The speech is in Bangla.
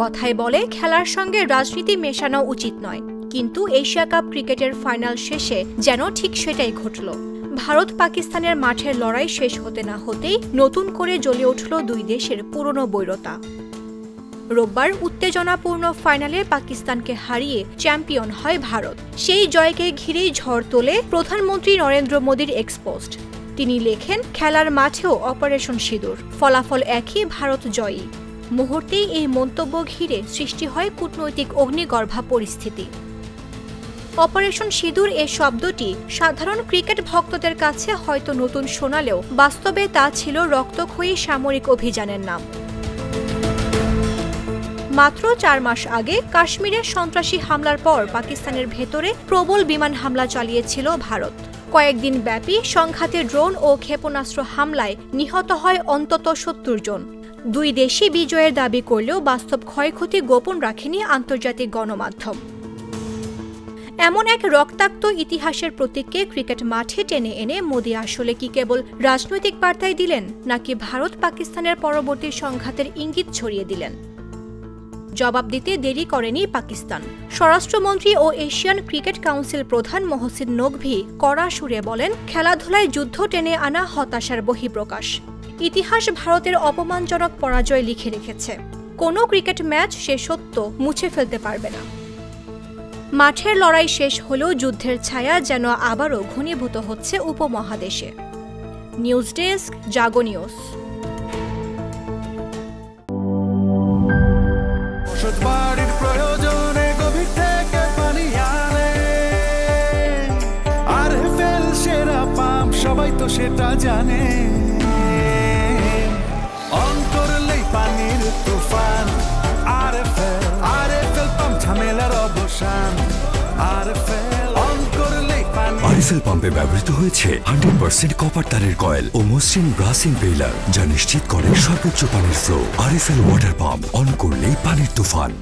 কথায় বলে খেলার সঙ্গে রাজনীতি মেশানো উচিত নয়, কিন্তু এশিয়া কাপ ক্রিকেটের ফাইনাল শেষে যেন ঠিক সেটাই ঘটল। ভারত পাকিস্তানের মাঠের লড়াই শেষ হতে না হতেই নতুন করে জ্বলে উঠল দুই দেশের পুরনো বৈরতা। রোববার উত্তেজনাপূর্ণ ফাইনালে পাকিস্তানকে হারিয়ে চ্যাম্পিয়ন হয় ভারত। সেই জয়কে ঘিরেই ঝড় তোলে প্রধানমন্ত্রী নরেন্দ্র মোদীর এক্সপোস্ট। তিনি লেখেন, খেলার মাঠেও অপারেশন সিঁদুর, ফলাফল একই, ভারত জয়ী। মুহূর্তেই এই মন্তব্য ঘিরে সৃষ্টি হয় কূটনৈতিক অগ্নিগর্ভা পরিস্থিতি। অপারেশন সিঁদুর এ শব্দটি সাধারণ ক্রিকেট ভক্তদের কাছে হয়তো নতুন শোনালেও বাস্তবে তা ছিল রক্তক্ষয়ী সামরিক অভিযানের নাম। মাত্র ৪ মাস আগে কাশ্মীরের সন্ত্রাসী হামলার পর পাকিস্তানের ভেতরে প্রবল বিমান হামলা চালিয়েছিল ভারত। কয়েকদিন ব্যাপী সংঘাতে ড্রোন ও ক্ষেপণাস্ত্র হামলায় নিহত হয় অন্তত ৭০ জন। দুই দেশই বিজয়ের দাবি করলেও বাস্তব ক্ষয়ক্ষতি গোপন রাখেনি আন্তর্জাতিক গণমাধ্যম। এমন এক রক্তাক্ত ইতিহাসের প্রতীককে ক্রিকেট মাঠে টেনে এনে মোদি আসলে কি কেবল রাজনৈতিক বার্তাই দিলেন, নাকি ভারত পাকিস্তানের পরবর্তী সংঘাতের ইঙ্গিত ছড়িয়ে দিলেন? জবাব দিতে দেরি করেনি পাকিস্তান। স্বরাষ্ট্রমন্ত্রী ও এশিয়ান ক্রিকেট কাউন্সিল প্রধান মহসিন নকভি কড়া সুরে বলেন, খেলাধুলায় যুদ্ধ টেনে আনা হতাশার বহিঃপ্রকাশ। ইতিহাস ভারতের অপমানজনক পরাজয় লিখে রেখেছে। কোনো ক্রিকেট ম্যাচ সে সত্য মুছে ফেলতে পারবে না। মাঠের লড়াই শেষ হলেও যুদ্ধের ছায়া যেন আবারও ঘনীভূত হচ্ছে উপমহাদেশে। নিউজ ডেস্ক, জাগো নিউজ। প্রয়োজনে গভীর থেকে পানি আনে, আরএফএল সেরা পাম্প, সবাই তো সেটা জানে। অন করলেই পানির তুফান, আরএফএল পাম্প, ঝামেলার অবসান। আরএফএল অন করলেই পানি। আরএফএল পাম্পে ব্যবহৃত হয়েছে 100% কপার তারের কয়েল ও মসৃণ ব্রাস ইম্পেলার, যা নিশ্চিত করে সর্বোচ্চ পানির flow. RFL water pump, on করলেই পানির তুফান।